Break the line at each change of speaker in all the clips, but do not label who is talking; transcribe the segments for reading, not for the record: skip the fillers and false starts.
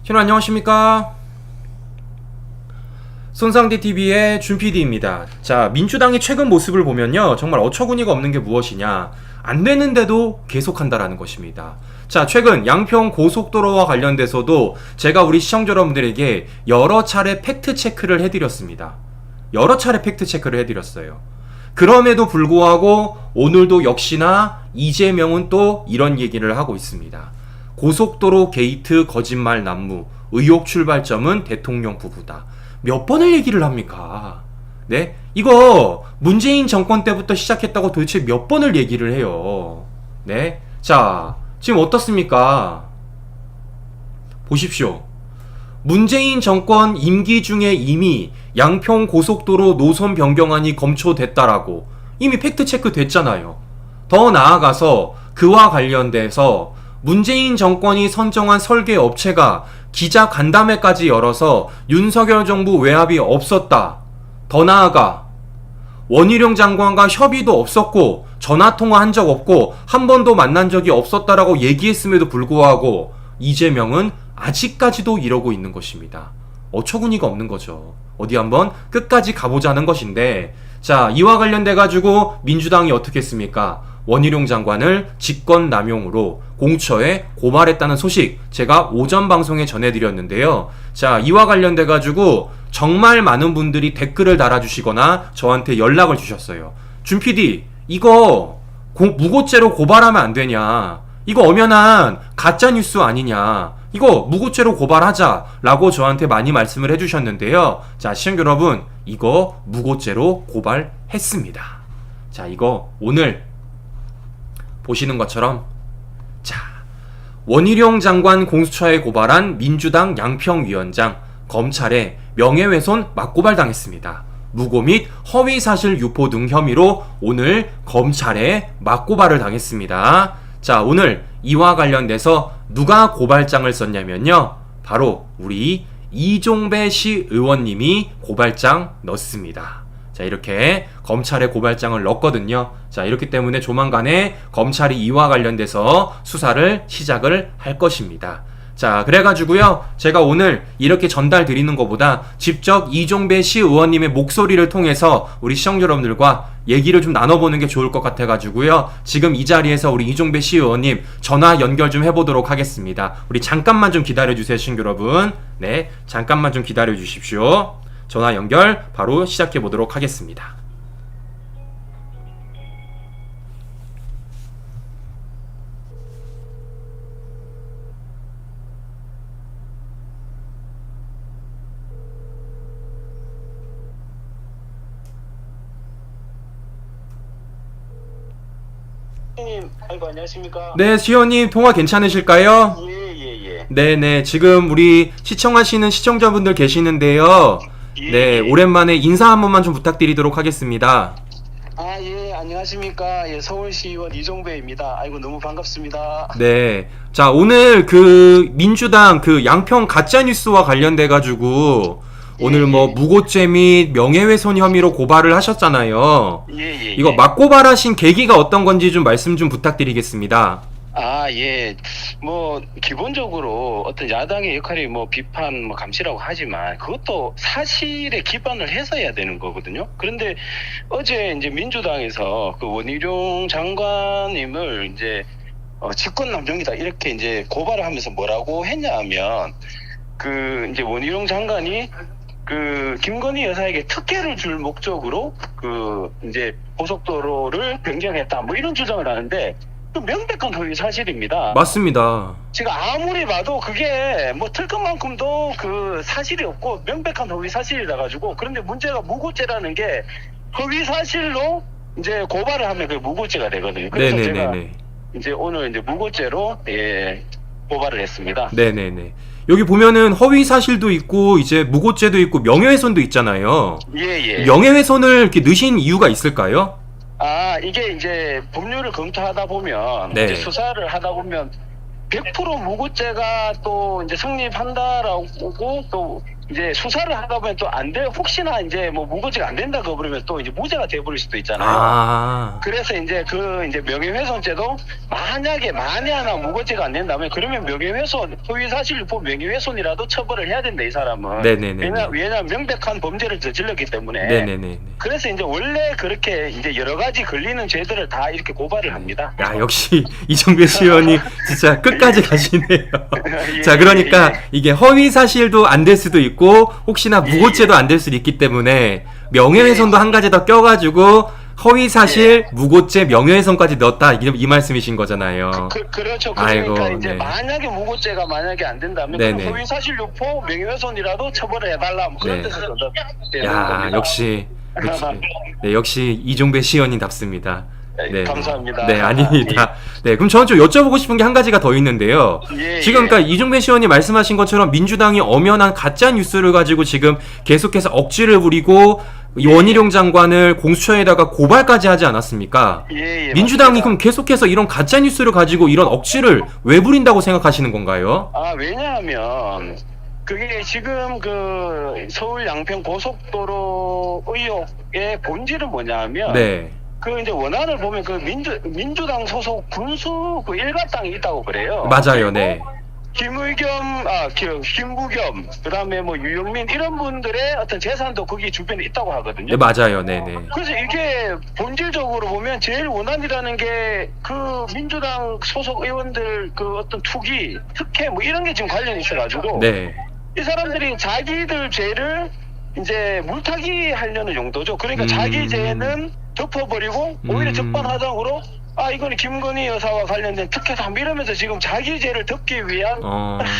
신호 안녕하십니까? 손상대TV의 준PD입니다. 자, 민주당의 최근 모습을 보면요, 정말 어처구니가 없는 게 무엇이냐, 안 되는데도 계속한다라는 것입니다. 자, 최근 양평 고속도로와 관련돼서도 제가 우리 시청자 여러분들에게 여러 차례 팩트체크를 해드렸습니다. 여러 차례 팩트체크를 해드렸어요. 그럼에도 불구하고 오늘도 역시나 이재명은 또 이런 얘기를 하고 있습니다. 고속도로 게이트 거짓말 난무, 의혹 출발점은 대통령 부부다. 몇 번을 얘기를 합니까? 네? 이거 문재인 정권 때부터 시작했다고 도대체 몇 번을 얘기를 해요. 네? 자, 지금 어떻습니까? 보십시오. 문재인 정권 임기 중에 이미 양평 고속도로 노선 변경안이 검토됐다라고 이미 팩트체크 됐잖아요. 더 나아가서 그와 관련돼서 문재인 정권이 선정한 설계 업체가 기자 간담회까지 열어서 윤석열 정부 외압이 없었다. 더 나아가 원희룡 장관과 협의도 없었고 전화통화한 적 없고 한 번도 만난 적이 없었다라고 얘기했음에도 불구하고 이재명은 아직까지도 이러고 있는 것입니다. 어처구니가 없는 거죠. 어디 한번 끝까지 가보자는 것인데, 자, 이와 관련돼 가지고 민주당이 어떻게 했습니까? 원희룡 장관을 직권남용으로 공처에 고발했다는 소식 제가 오전 방송에 전해드렸는데요. 자, 이와 관련돼 가지고 정말 많은 분들이 댓글을 달아주시거나 저한테 연락을 주셨어요. 준PD, 이거 무고죄로 고발하면 안 되냐? 이거 엄연한 가짜뉴스 아니냐? 이거 무고죄로 고발하자라고 저한테 많이 말씀을 해주셨는데요. 자, 시청자 여러분, 이거 무고죄로 고발했습니다. 자, 이거 오늘 보시는 것처럼, 자, 원희룡 장관 공수처에 고발한 민주당 양평위원장 검찰에 명예훼손 맞고발 당했습니다. 무고 및 허위사실 유포 등 혐의로 오늘 검찰에 맞고발을 당했습니다. 자, 오늘 이와 관련돼서 누가 고발장을 썼냐면요, 바로 우리 이종배 시의원님이 고발장 넣습니다. 자, 이렇게 검찰에 고발장을 넣었거든요. 자, 이렇기 때문에 조만간에 검찰이 이와 관련돼서 수사를 시작을 할 것입니다. 자, 그래가지고요, 제가 오늘 이렇게 전달 드리는 것보다 직접 이종배 시의원님의 목소리를 통해서 우리 시청자 여러분들과 얘기를 좀 나눠보는 게 좋을 것 같아가지고요, 지금 이 자리에서 우리 이종배 시의원님 전화 연결 좀 해보도록 하겠습니다. 우리 잠깐만 좀 기다려주세요, 시청자 여러분. 네, 잠깐만 좀 기다려주십시오. 전화 연결 바로 시작해보도록 하겠습니다.
님, 아이고 안녕하십니까?
네, 시의원님 통화 괜찮으실까요?
예.
네네, 지금 우리 시청하시는 시청자분들 계시는데요. 네, 오랜만에 인사 한 번만 좀 부탁드리도록 하겠습니다.
아, 예, 안녕하십니까? 예, 서울시의원 이종배입니다. 아이고 너무 반갑습니다.
네, 자, 오늘 그 민주당 그 양평 가짜뉴스와 관련돼가지고 오늘 뭐 무고죄 및 명예훼손 혐의로 고발을 하셨잖아요.
예.
이거 맞고발하신 계기가 어떤 건지 좀 말씀 좀 부탁드리겠습니다.
아, 예. 뭐 기본적으로 어떤 야당의 역할이 뭐 비판, 뭐 감시라고 하지만 그것도 사실에 기반을 해서 해야 되는 거거든요. 그런데 어제 이제 민주당에서 그 원희룡 장관님을 이제 직권남용이다 이렇게 이제 고발을 하면서 뭐라고 했냐면, 그 이제 원희룡 장관이 그 김건희 여사에게 특혜를 줄 목적으로 그 이제 고속도로를 변경했다 뭐 이런 주장을 하는데, 그 명백한 허위 사실입니다.
맞습니다.
제가 아무리 봐도 그게 뭐 틀끝만큼도 그 사실이 없고 명백한 허위 사실이라 가지고, 그런데 문제가 무고죄라는 게 허위 사실로 이제 고발을 하면 그게 무고죄가 되거든요. 그래서 제가 이제 오늘 이제 무고죄로 고발을 했습니다.
네네네. 여기 보면은 허위 사실도 있고 이제 무고죄도 있고 명예훼손도 있잖아요.
예.
명예훼손을 이렇게 넣으신 이유가 있을까요?
아, 이게 이제 법률을 검토하다 보면,
네.
이제 수사를 하다 보면 100% 무고죄가 또 이제 성립한다라고 또 이제 수사를 하다 보면 또 안 돼, 혹시나 이제 뭐 무고죄가 안 된다고 그러면 또 이제 무죄가 돼버릴 수도 있잖아요.
아,
그래서 이제 그 이제 명예훼손죄도 만에 하나 무고죄가 안 된다면 그러면 명예훼손, 허위사실유포 명예훼손이라도 처벌을 해야 된다, 이 사람은.
네네네.
왜냐하면 명백한 범죄를 저질렀기 때문에.
네네네.
그래서 이제 원래 그렇게 이제 여러 가지 걸리는 죄들을 다 이렇게 고발을 합니다.
야, 역시 이종배 시의원이 진짜 끝까지 가시네요.
예,
자, 그러니까
예,
이게 허위 사실도 안 될 수도 있고 혹시나 무고죄도 안 될 수도 있기 때문에 명예훼손도 한 가지 더 껴가지고 허위 사실, 무고죄, 명예훼손까지 넣었다 이 말씀이신 거잖아요.
그렇죠. 그러니까
아이고,
이제
네.
만약에 무고죄가 만약에 안 된다면
네네.
허위 사실 유포 명예훼손이라도 처벌을 해달라, 뭐 그런
네.
뜻에서 되는
야,
겁니다.
역시 네, 역시 이종배 시의원님답습니다. 네.
감사합니다.
네, 아닙니다. 네, 그럼 저는 좀 여쭤보고 싶은 게 한 가지가 더 있는데요.
예,
지금
예.
그러니까 이종배 시의원이 말씀하신 것처럼 민주당이 엄연한 가짜 뉴스를 가지고 지금 계속해서 억지를 부리고 원희룡 장관을 공수처에다가 고발까지 하지 않았습니까?
예,
민주당이
맞습니다.
그럼 계속해서 이런 가짜 뉴스를 가지고 이런 억지를 왜 부린다고 생각하시는 건가요?
왜냐하면 그게 지금 그 서울 양평 고속도로 의혹의 본질은 뭐냐면
네.
그 이제 원안을 보면 그 민주당 소속 군수 그 일가당이 있다고 그래요.
맞아요.
그리고
네.
김부겸, 그다음에 뭐 유영민 이런 분들의 어떤 재산도 거기 주변에 있다고 하거든요.
네, 맞아요. 네, 네.
그래서 이게 본질적으로 보면 제일 원한이라는 게 그 민주당 소속 의원들 그 어떤 투기, 특혜 뭐 이런 게 지금 관련이 있어가지고
네.
이 사람들이 자기들 죄를 이제 물타기 하려는 용도죠. 그러니까 자기 죄는 덮어버리고 오히려 적반하장으로 이거는 김건희 여사와 관련된 특혜다 이러면서 지금 자기 죄를 덮기 위한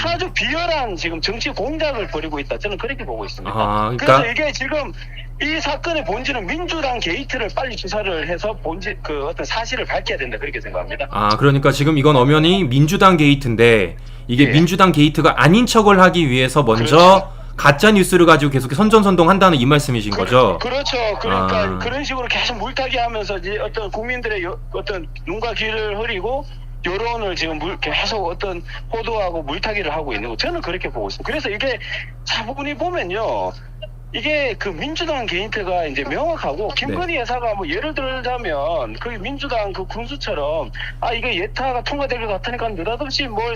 아주 비열한 지금 정치 공작을 벌이고 있다. 저는 그렇게 보고 있습니다.
그러니까
그래서 이게 지금 이 사건의 본질은 민주당 게이트를 빨리 수사를 해서 그 어떤 사실을 밝혀야 된다, 그렇게 생각합니다.
그러니까 지금 이건 엄연히 민주당 게이트인데 이게
예.
민주당 게이트가 아닌 척을 하기 위해서 먼저
그렇죠.
가짜 뉴스를 가지고 계속 선전선동한다는 이 말씀이신 거죠?
그렇죠. 그러니까 그런 식으로 계속 물타기 하면서 이제 어떤 국민들의 어떤 눈과 귀를 흐리고 여론을 지금 계속 어떤 호도하고 물타기를 하고 있는 거, 저는 그렇게 보고 있습니다. 그래서 이게 차분히 보면요, 이게 그 민주당 게이트가 이제 명확하고 김건희 여사가 뭐 예를 들자면 그 민주당 그 군수처럼 이게 예타가 통과될 것 같으니까 느닷없이 뭘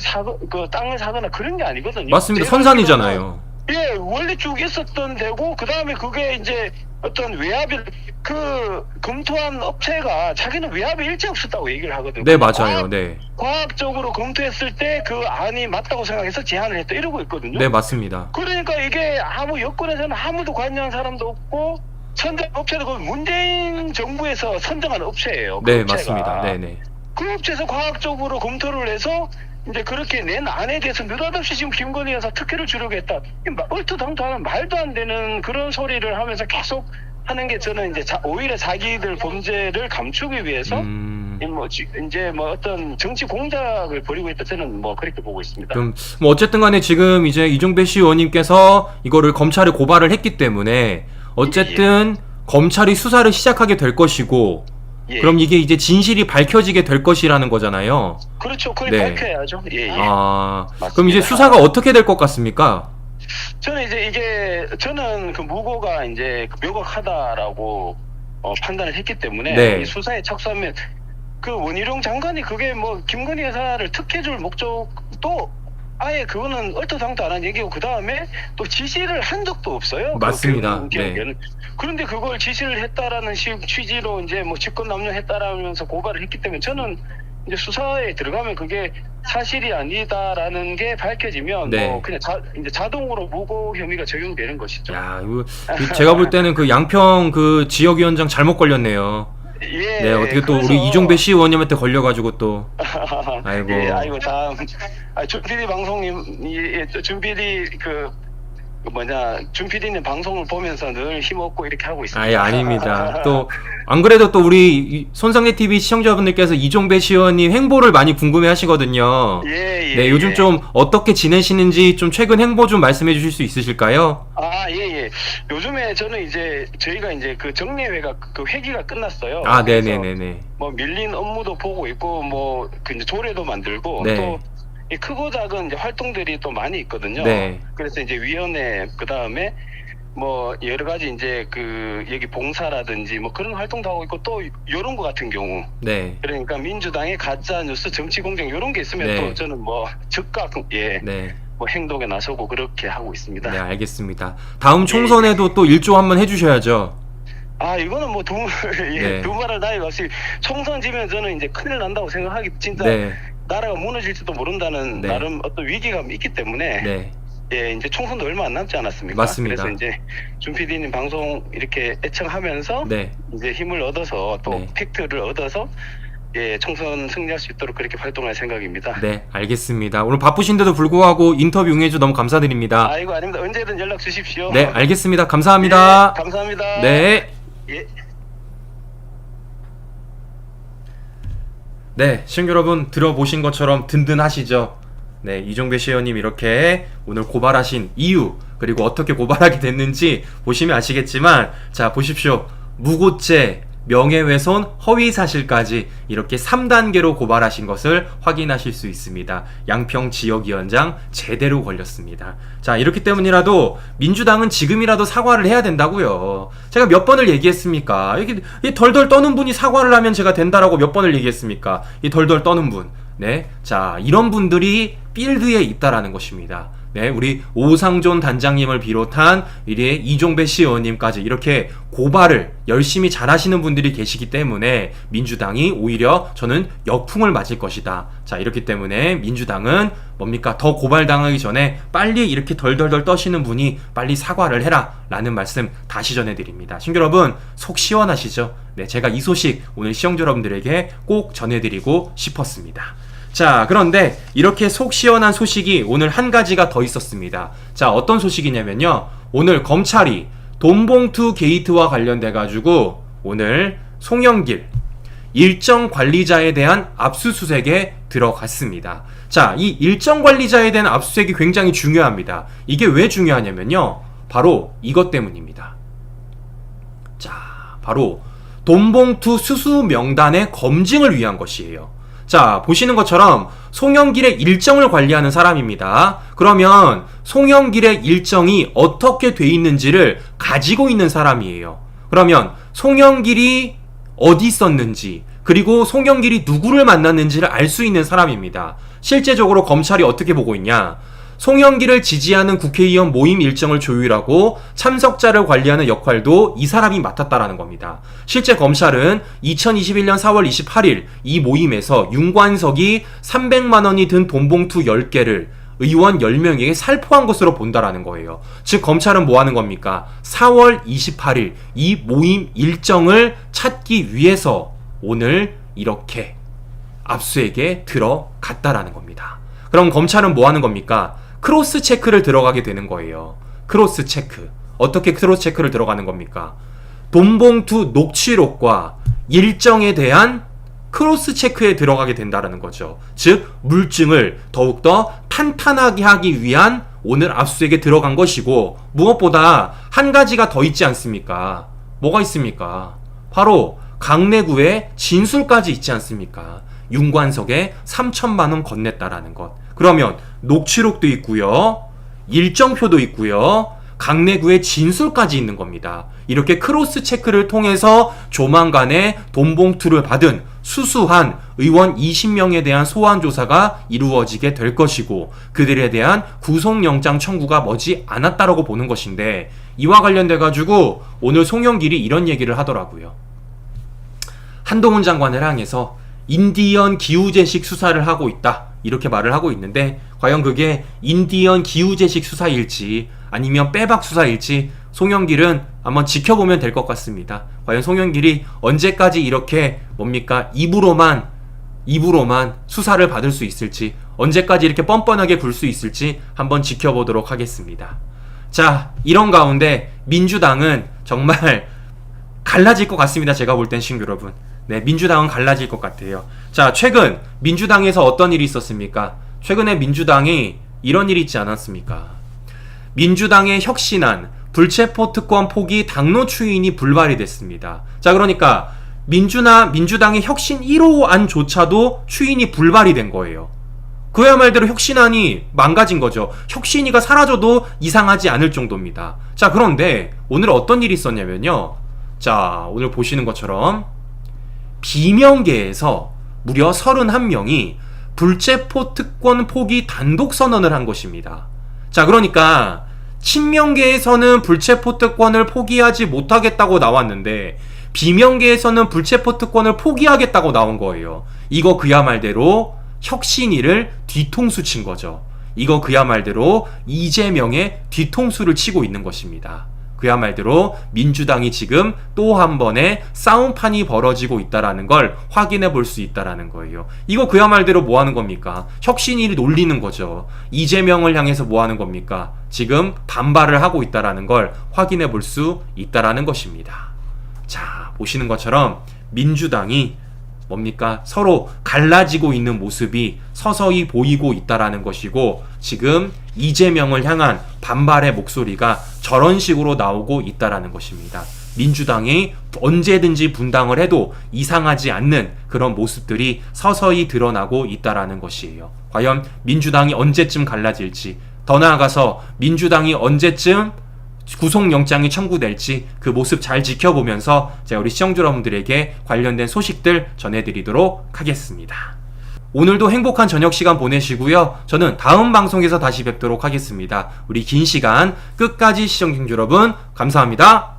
그 땅을 사거나 그런 게 아니거든요.
맞습니다. 선산이잖아요.
예, 원래 쭉 있었던 데고, 그 다음에 그게 이제 어떤 외압이, 검토한 업체가 자기는 외압이 일체 없었다고 얘기를 하거든요.
네, 맞아요. 네.
과학적으로 검토했을 때 그 안이 맞다고 생각해서 제안을 했다, 이러고 있거든요.
네, 맞습니다.
그러니까 이게 여권에서는 아무도 관여한 사람도 없고, 선정 업체도 그 문재인 정부에서 선정한 업체예요. 그
네,
업체가.
맞습니다. 네네.
그 업체에서 과학적으로 검토를 해서 이제 그렇게 낸 안에 대해서 느닷없이 지금 김건희 여사 특혜를 주려고 했다. 얼토당토하는 말도 안 되는 그런 소리를 하면서 계속 하는 게, 저는 이제 오히려 자기들 범죄를 감추기 위해서 이제 뭐 어떤 정치 공작을 벌이고 있다, 저는 뭐 그렇게 보고 있습니다.
그럼 뭐 어쨌든 간에 지금 이제 이종배 시의원님께서 이거를 검찰에 고발을 했기 때문에 어쨌든 검찰이 수사를 시작하게 될 것이고,
예.
그럼 이게 이제 진실이 밝혀지게 될 것이라는 거잖아요.
그렇죠. 그걸
네.
밝혀야죠. 예.
그럼 이제 수사가 어떻게 될 것 같습니까?
저는 이제 저는 그 무고가 이제 명확하다라고 판단을 했기 때문에
네.
이 수사에 착수하면 그 원희룡 장관이 그게 뭐 김건희 여사를 특혜줄 목적도 아예 그거는 얼토당토 안 한 얘기고, 그 다음에 또 지시를 한 적도 없어요.
맞습니다.
네. 그런데 그걸 지시를 했다라는 취지로 이제 뭐 직권남용했다라면서 고발을 했기 때문에, 저는 이제 수사에 들어가면 그게 사실이 아니다라는 게 밝혀지면
네.
뭐 그냥 이제 자동으로 무고 혐의가 적용되는 것이죠.
야, 이거 제가 볼 때는 그 양평 그 지역위원장 잘못 걸렸네요.
예.
네, 어떻게 또
그래서
우리 이종배 시의원님한테 걸려가지고 또 아이고.
예, 아이고 다음 준 PD 방송님, 준 PD 준 PD님 방송을 보면서 늘 힘없고 이렇게 하고 있습니다.
아닙니다. 또 안 그래도 또 우리 손상래 TV 시청자분들께서 이종배 시의원님 행보를 많이 궁금해 하시거든요.
예.
네, 요즘 좀 어떻게 지내시는지 좀 최근 행보 좀 말씀해 주실 수 있으실까요?
예. 요즘에 저는 이제 저희가 이제 그 정례회가 그 회기가 끝났어요.
네네네네.
뭐 밀린 업무도 보고 있고 뭐 그 이제 조례도 만들고
네.
또 이 크고 작은 이제 활동들이 또 많이 있거든요.
네.
그래서 이제 위원회 그 다음에 뭐 여러 가지 이제 그 여기 봉사라든지 뭐 그런 활동도 하고 있고 또 요런 거 같은 경우
네.
그러니까 민주당의 가짜 뉴스 정치 공정 요런 게 있으면
네.
또 저는 뭐 즉각
네.
뭐 행동에 나서고 그렇게 하고 있습니다.
네, 알겠습니다. 다음 총선에도 또 일조 한번 해주셔야죠.
아 이거는 뭐
네.
두말할 나위 없이 총선 지면 저는 이제 큰일 난다고 생각하기 진짜
네.
나라가 무너질지도 모른다는
네.
나름 어떤 위기감이 있기 때문에
네.
예 이제 총선도 얼마 안 남지 않았습니까?
맞습니다.
그래서 이제 준 PD님 방송 이렇게 애청하면서
네.
이제 힘을 얻어서 또
네.
팩트를 얻어서 예 총선 승리할 수 있도록 그렇게 활동할 생각입니다.
네, 알겠습니다. 오늘 바쁘신데도 불구하고 인터뷰 응해주 너무 감사드립니다.
아이고 아닙니다. 언제든 연락 주십시오.
네, 알겠습니다. 감사합니다.
예, 감사합니다.
네.
예.
네, 시청자 여러분 들어보신 것처럼 든든하시죠? 네, 이종배 시의원님 이렇게 오늘 고발하신 이유 그리고 어떻게 고발하게 됐는지 보시면 아시겠지만 자 보십시오. 무고죄, 명예훼손, 허위사실까지 이렇게 3단계로 고발하신 것을 확인하실 수 있습니다. 양평 지역위원장 제대로 걸렸습니다. 자 이렇기 때문이라도 민주당은 지금이라도 사과를 해야 된다고요. 제가 몇 번을 얘기했습니까? 이 덜덜 떠는 분이 사과를 하면 제가 된다라고 몇 번을 얘기했습니까? 이 덜덜 떠는 분. 네, 자 이런 분들이 필드에 있다라는 것입니다. 네, 우리 오상존 단장님을 비롯한 우리 이종배 시의원님까지 이렇게 고발을 열심히 잘하시는 분들이 계시기 때문에 민주당이 오히려 저는 역풍을 맞을 것이다. 자, 이렇기 때문에 민주당은 뭡니까? 더 고발당하기 전에 빨리 이렇게 덜덜덜 떠시는 분이 빨리 사과를 해라 라는 말씀 다시 전해드립니다. 신규 여러분 속 시원하시죠? 네, 제가 이 소식 오늘 시청자 여러분들에게 꼭 전해드리고 싶었습니다. 자, 그런데 이렇게 속 시원한 소식이 오늘 한 가지가 더 있었습니다. 자, 어떤 소식이냐면요. 오늘 검찰이 돈봉투 게이트와 관련돼 가지고 오늘 송영길 일정 관리자에 대한 압수수색에 들어갔습니다. 자, 이 일정 관리자에 대한 압수수색이 굉장히 중요합니다. 이게 왜 중요하냐면요. 바로 이것 때문입니다. 자, 바로 돈봉투 수수 명단의 검증을 위한 것이에요. 자, 보시는 것처럼 송영길의 일정을 관리하는 사람입니다. 그러면 송영길의 일정이 어떻게 돼 있는지를 가지고 있는 사람이에요. 그러면 송영길이 어디 있었는지 그리고 송영길이 누구를 만났는지를 알 수 있는 사람입니다. 실제적으로 검찰이 어떻게 보고 있냐? 송영길을 지지하는 국회의원 모임 일정을 조율하고 참석자를 관리하는 역할도 이 사람이 맡았다라는 겁니다. 실제 검찰은 2021년 4월 28일 이 모임에서 윤관석이 300만 원이 든 돈봉투 10개를 의원 10명에게 살포한 것으로 본다라는 거예요. 즉 검찰은 뭐 하는 겁니까? 4월 28일 이 모임 일정을 찾기 위해서 오늘 이렇게 압수에게 들어갔다라는 겁니다. 그럼 검찰은 뭐 하는 겁니까? 크로스 체크를 들어가게 되는 거예요. 크로스 체크. 어떻게 크로스 체크를 들어가는 겁니까? 돈봉투 녹취록과 일정에 대한 크로스 체크에 들어가게 된다는 거죠. 즉 물증을 더욱더 탄탄하게 하기 위한 오늘 압수수색에 들어간 것이고 무엇보다 한 가지가 더 있지 않습니까? 뭐가 있습니까? 바로 강내구의 진술까지 있지 않습니까? 윤관석에 3천만 원 건넸다라는 것. 그러면 녹취록도 있고요. 일정표도 있고요. 강내구의 진술까지 있는 겁니다. 이렇게 크로스 체크를 통해서 조만간에 돈봉투를 받은 수수한 의원 20명에 대한 소환 조사가 이루어지게 될 것이고 그들에 대한 구속영장 청구가 머지 않았다라고 보는 것인데 이와 관련돼 가지고 오늘 송영길이 이런 얘기를 하더라고요. 한동훈 장관을 향해서 인디언 기우제식 수사를 하고 있다 이렇게 말을 하고 있는데 과연 그게 인디언 기우제식 수사일지 아니면 빼박 수사일지 송영길은 한번 지켜보면 될 것 같습니다. 과연 송영길이 언제까지 이렇게 뭡니까 입으로만 수사를 받을 수 있을지 언제까지 이렇게 뻔뻔하게 굴 수 있을지 한번 지켜보도록 하겠습니다. 자, 이런 가운데 민주당은 정말 갈라질 것 같습니다. 제가 볼 땐 신규 여러분. 네, 민주당은 갈라질 것 같아요. 자, 최근 민주당에서 어떤 일이 있었습니까? 최근에 민주당이 이런 일이 있지 않았습니까? 민주당의 혁신안 불체포 특권 포기 당로 추인이 불발이 됐습니다. 자, 그러니까 민주당의 혁신 1호 안조차도 추인이 불발이 된 거예요. 그야말로 혁신안이 망가진 거죠. 혁신이가 사라져도 이상하지 않을 정도입니다. 자, 그런데 오늘 어떤 일이 있었냐면요. 자, 오늘 보시는 것처럼 비명계에서 무려 31명이 불체포 특권 포기 단독 선언을 한 것입니다. 자, 그러니까 친명계에서는 불체포 특권을 포기하지 못하겠다고 나왔는데 비명계에서는 불체포 특권을 포기하겠다고 나온 거예요. 이거 그야말대로 혁신이를 뒤통수 친 거죠. 이거 그야말대로 이재명의 뒤통수를 치고 있는 것입니다. 그야말대로 민주당이 지금 또 한 번의 싸움판이 벌어지고 있다라는 걸 확인해 볼 수 있다라는 거예요. 이거 그야말대로 뭐 하는 겁니까? 혁신이를 놀리는 거죠. 이재명을 향해서 뭐 하는 겁니까? 지금 반발을 하고 있다라는 걸 확인해 볼 수 있다라는 것입니다. 자, 보시는 것처럼 민주당이 뭡니까? 서로 갈라지고 있는 모습이 서서히 보이고 있다라는 것이고, 지금 이재명을 향한 반발의 목소리가 저런 식으로 나오고 있다라는 것입니다. 민주당이 언제든지 분당을 해도 이상하지 않는 그런 모습들이 서서히 드러나고 있다라는 것이에요. 과연 민주당이 언제쯤 갈라질지, 더 나아가서 민주당이 언제쯤 구속영장이 청구될지 그 모습 잘 지켜보면서 제가 우리 시청자 여러분들에게 관련된 소식들 전해드리도록 하겠습니다. 오늘도 행복한 저녁 시간 보내시고요. 저는 다음 방송에서 다시 뵙도록 하겠습니다. 우리 긴 시간 끝까지 시청자 여러분 감사합니다.